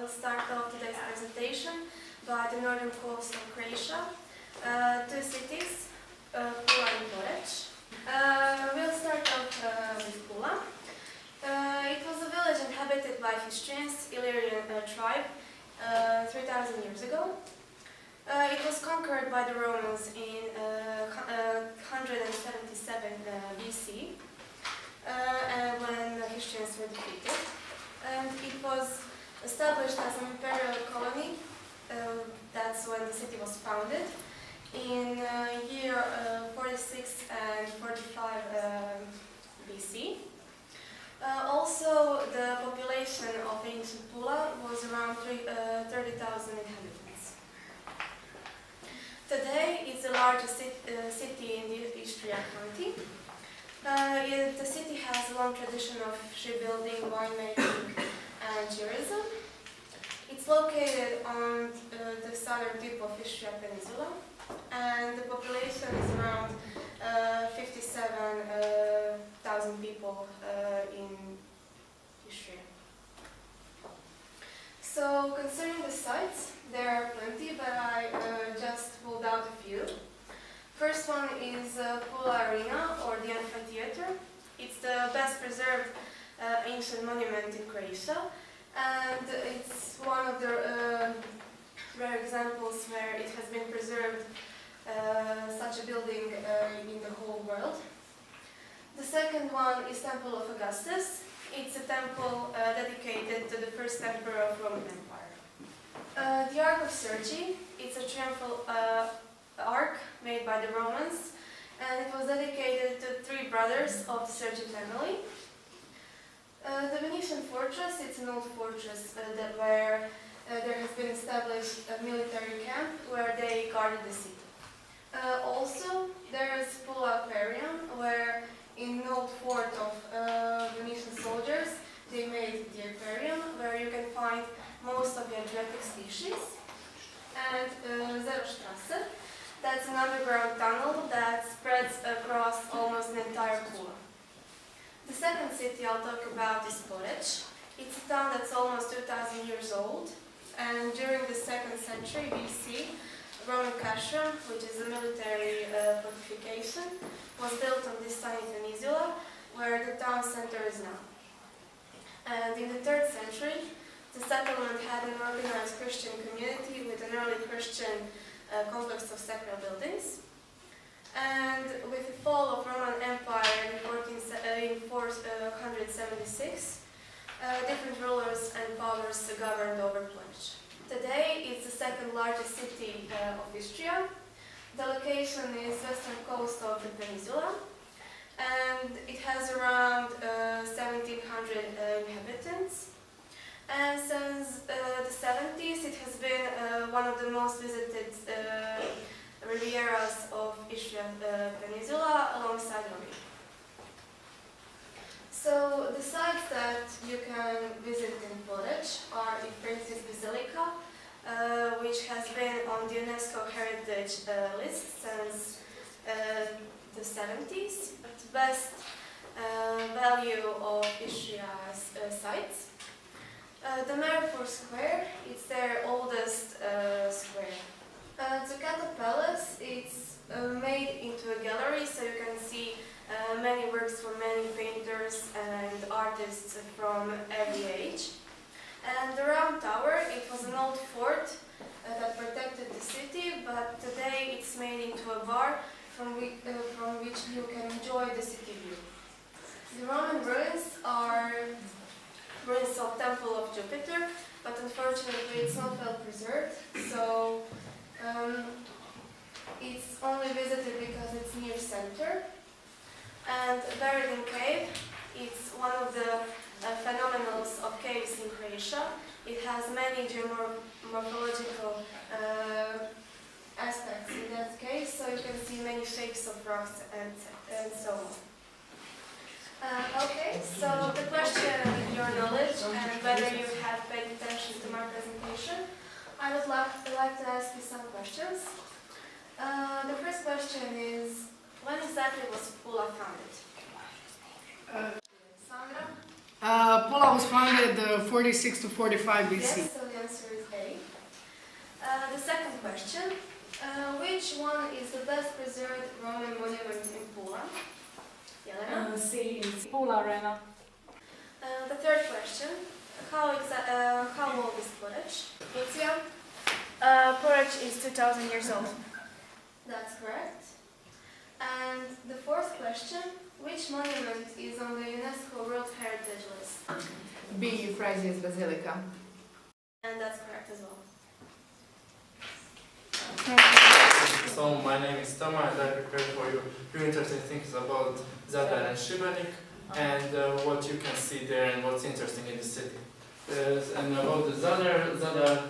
will start off today's presentation by the northern coast of Croatia, two cities, Pula and Poreču. We'll start off with Pula. It was a village inhabited by Histrians, Illyrian tribe, 3,000 years ago. It was conquered by the Romans in 177 BC, when the Histrians were defeated. And it was established as an imperial colony. That's when the city was founded, in year 46 and 45 BC. Also, the population of ancient Pula was around 30,000 inhabitants. Today, it's the largest city in the Istria County. The city has a long tradition of shipbuilding, winemaking, and tourism. It's located on the southern tip of Istria Peninsula, and the population is around 57,000 people in Istria. So, concerning the sites, there are plenty, but I just pulled out a few. First one is Pula Arena, or the amphitheater. It's the best preserved ancient monument in Croatia, and it's one of the rare examples where it has been preserved, such a building in the whole world. The second one is Temple of Augustus. It's a temple dedicated to the first emperor of Roman Empire. The Ark of Sergi, it's a triumphal ark made by the Romans, and it was dedicated to three brothers of the Sergi family. The Venetian fortress, it's an old fortress where there has been established a military camp where they guarded the city. Also, there is Pula Aquarium, where in an old fort of Venetian soldiers, they made the aquarium, where you can find most of the aquatic species. And Zerostrasse, that's an underground tunnel that spreads across almost the entire Pula. The second city I'll talk about is Poreču. It's a town that's almost 2,000 years old, and during the 2nd century BC, Roman Castrum, which is a military fortification, was built on this tiny peninsula where the town center is now. And in the 3rd century, the settlement had an organized Christian community with an early Christian complex of sacred buildings. And with the fall of Roman Empire in 476, different rulers and powers governed over Poreču. Today, it's the second largest city of Istria. The location is western coast of the peninsula, and it has around 1,700 inhabitants. And since the 70s, it has been one of the most visited rivieras of Istria Peninsula alongside Riga. So the sites that you can visit in Poreču are the Princess Basilica, which has been on the UNESCO Heritage list since the 70s. It's the best value of Istria's sites. The Merfor Square, it's their oldest square. The Cato Palace, it's made into a gallery, so you can see many works from many painters and artists from every age. And the Round Tower, it was an old fort that protected the city, but today it's made into a bar from which you can enjoy the city view. The Roman ruins are ruins of Temple of Jupiter, but unfortunately it's not well preserved, so it's only visited because it's near center. And buried in cave, it's one of the phenomenals of caves in Croatia. It has many geomorphological aspects in that cave, so you can see many shapes of rocks and so on. Okay, so the question with your knowledge and whether you have paid attention to my presentation, I would like to ask you some questions. The first question is, when exactly was Pula founded? Pula was founded 46 to 45 BC. Yes, so the answer is A. The second question, which one is the best preserved Roman monument in Pula? Jelena? C is Pula Arena. The third question, how old is Porridge? Lucia? Porridge is 2000 years old. That's correct. And the fourth question, which monument is on the UNESCO World Heritage List? B. Euphrasia's Basilica. And that's correct as well. So my name is Toma and I prepared for you few interesting things about Zadar and Šibenik and what you can see there and what's interesting in the city. And about the Zadar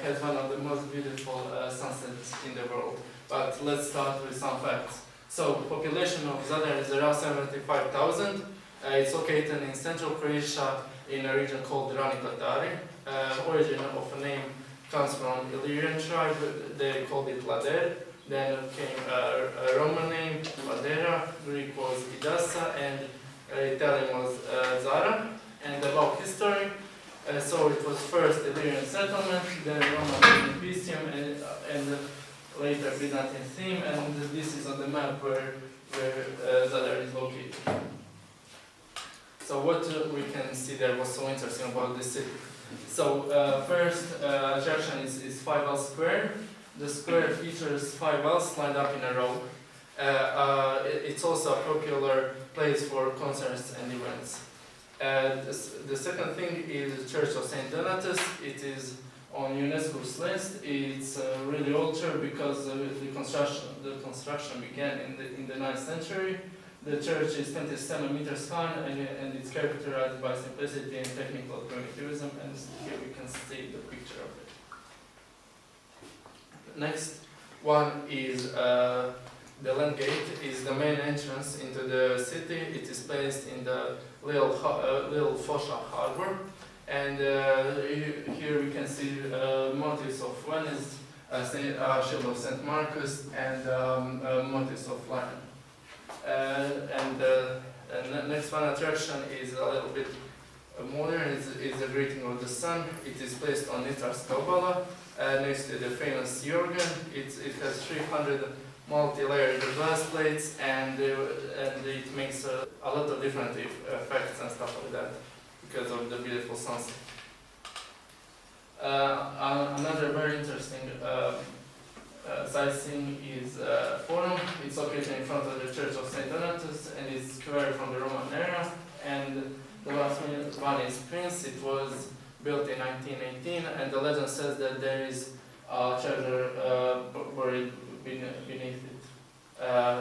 has one of the most beautiful sunsets in the world. But let's start with some facts. So population of Zadar is around 75,000. It's located in central Croatia in a region called Rani Kotari. Origin of a name comes from Illyrian tribe. They called it Lader. Then came a Roman name, Ladera. Greek was Idasa, and Italian was Zara. And about history, so it was first Illyrian settlement, then Roman Epicium, and later Byzantine theme. And this is on the map where Zadar is located. So what we can see there was so interesting about this city. So first attraction is 5 L Square. The square features 5 wells lined up in a row. It's also a popular place for concerts and events. The second thing is the Church of St. Donatus. It is on UNESCO's list. It's a really old church because the construction began in the 9th century. The church is 27 meters high and it's characterized by simplicity and technical primitivism, and here we can see the picture of it. Next one is the land gate, is the main entrance into the city. It is placed in the Little Fosha harbor, and here we can see motifs of Venice, shield of St. Marcus, and motifs of lion. And the next one attraction is a little bit modern. It's the greeting of the sun. It is placed on Nitra's Kabbala next to the famous sea organ. It has 300 multi-layered glass plates, and it makes a lot of different effects and stuff like that because of the beautiful sunset. Another very interesting sightseeing is Forum. It's located in front of the Church of St. Donatus and it's square from the Roman era. And the last one is Prince. It was built in 1918, and the legend says that there is a treasure buried beneath it.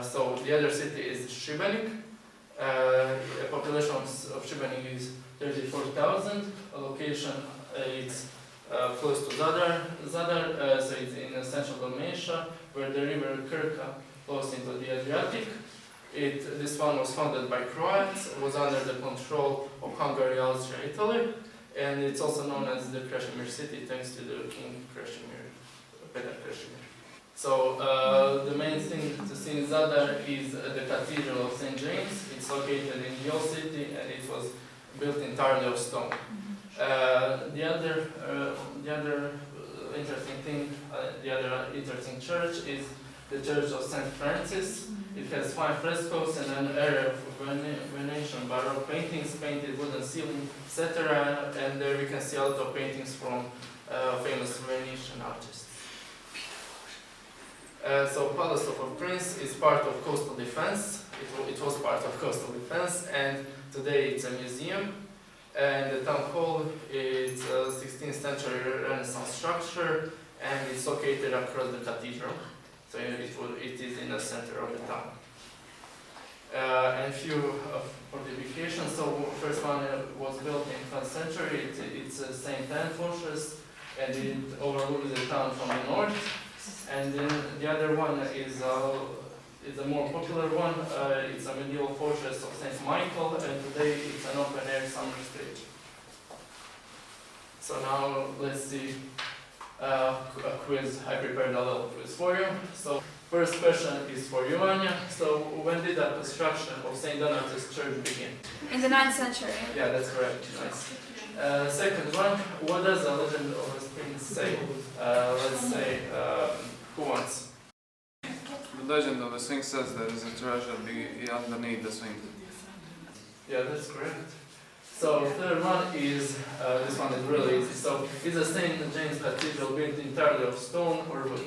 So the other city is Šibenik. The population of Šibenik is 34,000. A location it's close to Zadar, so it's in central Dalmatia, where the river Krka flows into the Adriatic. This one was founded by Croats, was under the control of Hungary, Austria, Italy, and it's also known as the Krešimir city, thanks to the King Krešimir, Petar Krešimir. So the main thing to see in Zadar is the Cathedral of St. James. It's located in the old city, and it was built entirely of stone. The other interesting thing, the other interesting church is the Church of St. Francis. It has 5 frescoes and an area of Venetian Baroque paintings, painted wooden ceiling, etc. And there we can see a lot of paintings from famous Venetian artists. So Palace of a Prince is part of coastal defense. It was part of coastal defense, and today it's a museum. And the town hall is a 16th century Renaissance structure, and it's located across the cathedral. So it is in the center of the town. And few fortifications. So first one was built in 12th century. It's a St. Anne fortress, and it overlooks the town from the north. And then the other one is a more popular one. It's a medieval fortress of St. Michael, and today it's an open-air summer stage. So now let's see a quiz. I prepared a little quiz for you. So first question is for you, Anya. So when did the construction of St. Donatus Church begin? In the 9th century. Yeah, that's correct. Nice. Second one, what does the legend of the spring say? Let's say, who wants? The legend of the Sphinx says there is a treasure underneath the Sphinx. Yeah, that's correct. So third one is, this one is really easy. So is the St. James Cathedral built entirely of stone or wood?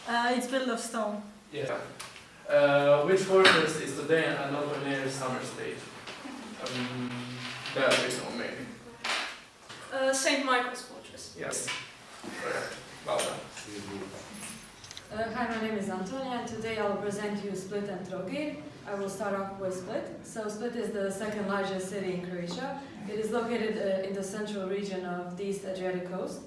It's built of stone. Yeah. Which fortress is today an open-air summer state? That we know maybe. St. Michael's Fortress. Yes. Correct. Well done. Hi, my name is Antonia, and today I will present you Split and Trogir. I will start off with Split. So Split is the second largest city in Croatia. It is located in the central region of the East Adriatic coast.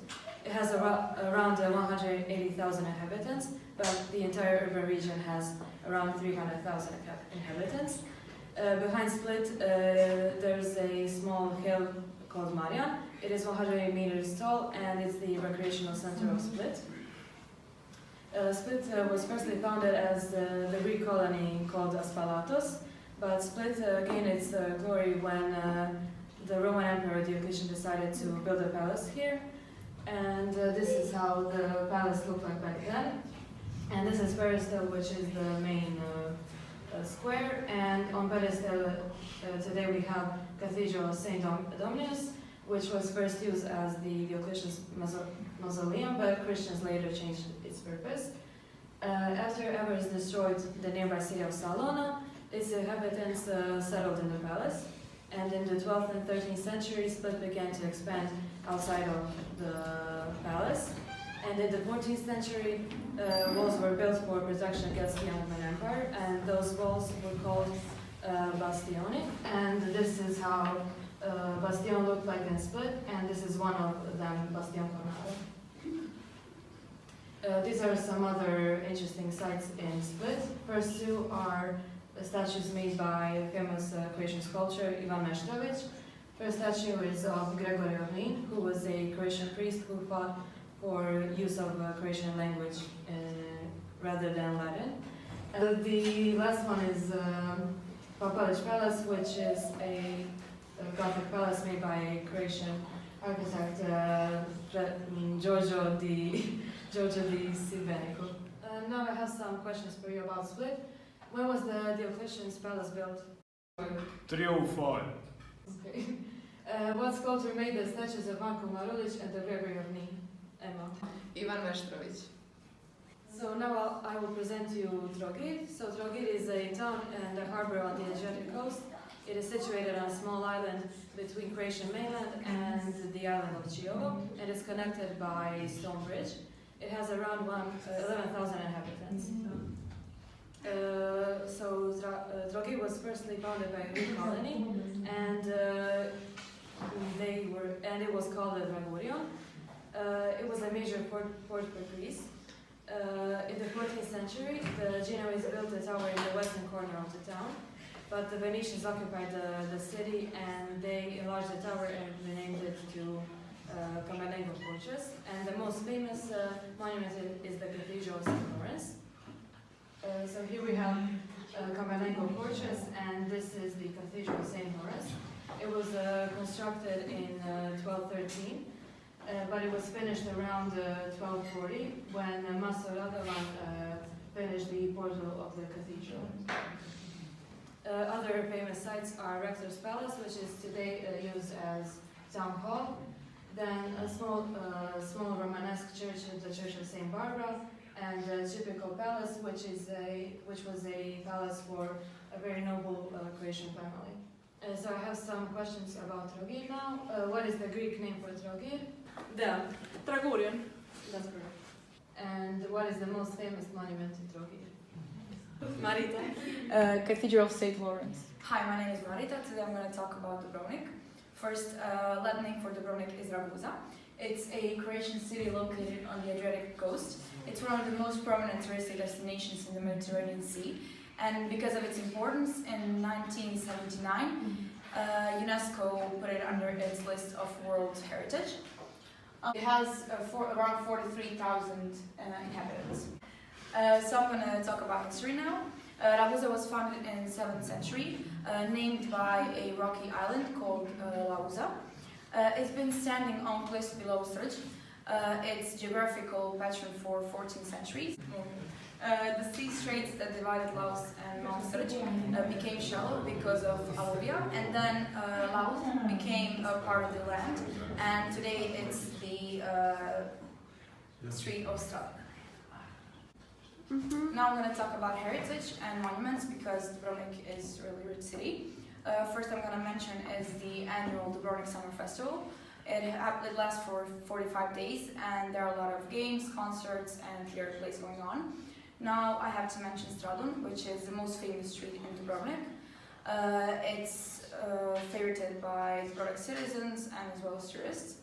It has around 180,000 inhabitants, but the entire urban region has around 300,000 inhabitants. Behind Split, there's a small hill called Marian. It is 100 meters tall, and it's the recreational center of Split. Split was firstly founded as the Greek colony called Aspalatos, but Split gained its glory when the Roman Emperor Diocletian decided to build a palace here. And this is how the palace looked like back then. And this is Peristel, which is the main square. And on Peristel today we have Cathedral St Thomas, which was first used as the Diocletian's mausoleum, but Christians later changed its purpose. After Avars destroyed the nearby city of Salona, its inhabitants settled in the palace. And in the 12th and 13th century, Split began to expand outside of the palace. And in the 14th century, walls were built for protection against the Ottoman Empire, and those walls were called bastioni. And this is how bastion looked like in Split, and this is one of them, Bastion Cornaro. These are some other interesting sites in Split. First two are statues made by famous Croatian sculptor Ivan Meštrović. First statue is of Gregory of Nin, who was a Croatian priest who fought for use of Croatian language rather than Latin. The last one is Papalić Palace, which is a Gothic palace made by a Croatian architect Giorgio di Sibenico. Now I have some questions for you about Split. When was the Diocletian's palace built? 305. Okay. What sculptor made the statues of Marko Marulić and the Gregory of Nin? Emma. Ivan Meštrović. So now I will present you Trogir. So Trogir is a town and a harbor on the Adriatic coast. It is situated on a small island between Croatian mainland and the island of Čiovo, and is connected by a stone bridge. It has around 11,000 inhabitants. Trogir was firstly founded by a Greek colony, and it was called Dragurion. It was a major port for Greece. In the 14th century, the Genoese built a tower in the western corner of the town, but the Venetians occupied the city, and they enlarged the tower and renamed it to Camarlengo Fortress. And the most famous monument is the Cathedral St Thomas. So here we have Camarlengo Fortress, and this is the Cathedral St Thomas. It was constructed in 1213. But it was finished around 1240 when Maso Radovan finished the portal of the cathedral. Other famous sites are Rector's Palace, which is today used as town hall. Then a small Romanesque church, the Church of St. Barbara, and the Typical Palace, which was a palace for a very noble Croatian family. So I have some questions about Trogir now. What is the Greek name for Trogir? Dragurion. That's correct. And what is the most famous monument in Trogir? Marita. Cathedral of St. Lawrence. Hi, my name is Marita. Today I'm going to talk about Dubrovnik. First, Latin name for Dubrovnik is Ragusa. It's a Croatian city located on the Adriatic coast. It's one of the most prominent touristic destinations in the Mediterranean Sea. And because of its importance, in 1979, UNESCO put it under its list of World Heritage. It has around 43,000 inhabitants. So I'm going to talk about history now. Ragusa was founded in the 7th century, named by a rocky island called Lauza. It's been standing on cliffs below Strč. It's geographical patron for 14 centuries. The sea straits that divided Laos and Mount Strč became shallow because of alluvium, and then Laos became a part of the land, and today it's the street of Strč. Now I'm going to talk about heritage and monuments because Dubrovnik is a really rich city. First I'm going to mention is the annual Dubrovnik Summer Festival. It lasts for 45 days and there are a lot of games, concerts and theater plays going on. Now I have to mention Stradun, which is the most famous street in Dubrovnik. It's favorited by Dubrovnik citizens and as well as tourists.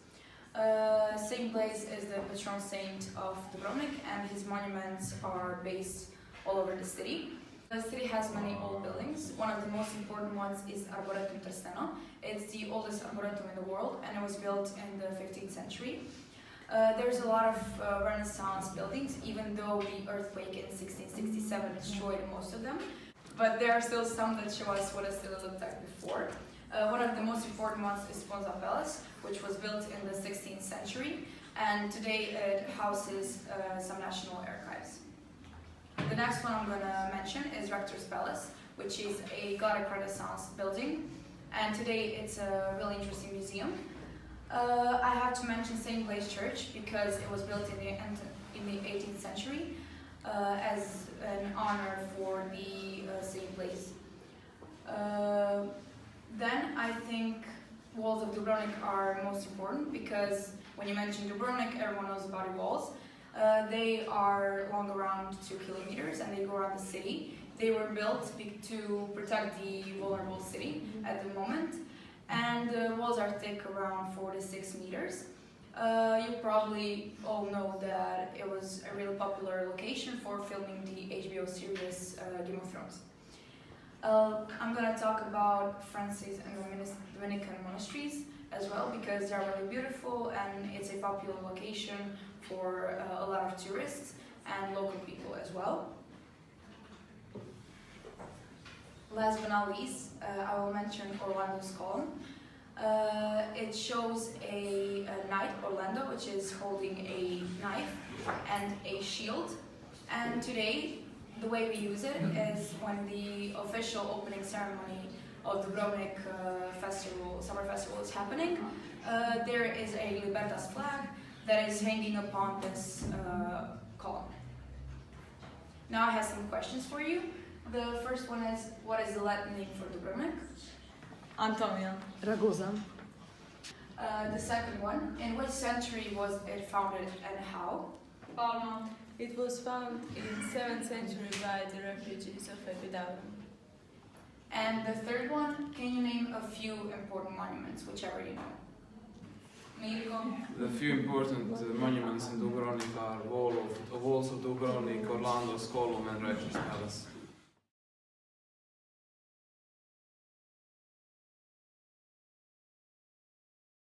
Saint Blaise is the patron saint of Dubrovnik and his monuments are based all over the city. The city has many old buildings. One of the most important ones is Arboretum Trsteno. It's the oldest arboretum in the world and it was built in the 15th century. There's a lot of Renaissance buildings, even though the earthquake in 1667 destroyed most of them. But there are still some that show us what it still looked like before. One of the most important ones is Sponza Palace, which was built in the 16th century, and today it houses some national archives. The next one I'm going to mention is Rector's Palace, which is a Gothic Renaissance building, and today it's a really interesting museum. I have to mention St. Blaise Church because it was built in the 18th century as an honor for the St. Blaise. Then I think walls of Dubrovnik are most important because when you mention Dubrovnik, everyone knows about the walls. They are long around 2 kilometers and they go around the city. They were built to protect the vulnerable city at the moment. And the walls are thick around 4 to 6 meters. You probably all know that it was a really popular location for filming the HBO series Game of Thrones. I'm going to talk about Francis and Dominican monasteries as well because they're really beautiful and it's a popular location for a lot of tourists and local people as well. Last but not least, I will mention Orlando's column. It shows a knight, Orlando, which is holding a knife and a shield. And today, the way we use it is when the official opening ceremony of the Dubrovnik Summer Festival is happening. There is a Libertas flag that is hanging upon this column. Now I have some questions for you. The first one is, what is the Latin name for Dubrovnik? Antonia. Ragusa. The second one, in which century was it founded and how? Palma. It was founded in 7th century by the refugees of Epidavrum. And the third one, can you name a few important monuments, whichever you know? Mirko? The few important monuments in Dubrovnik are walls of Dubrovnik, Orlando's column and Rector's Palace.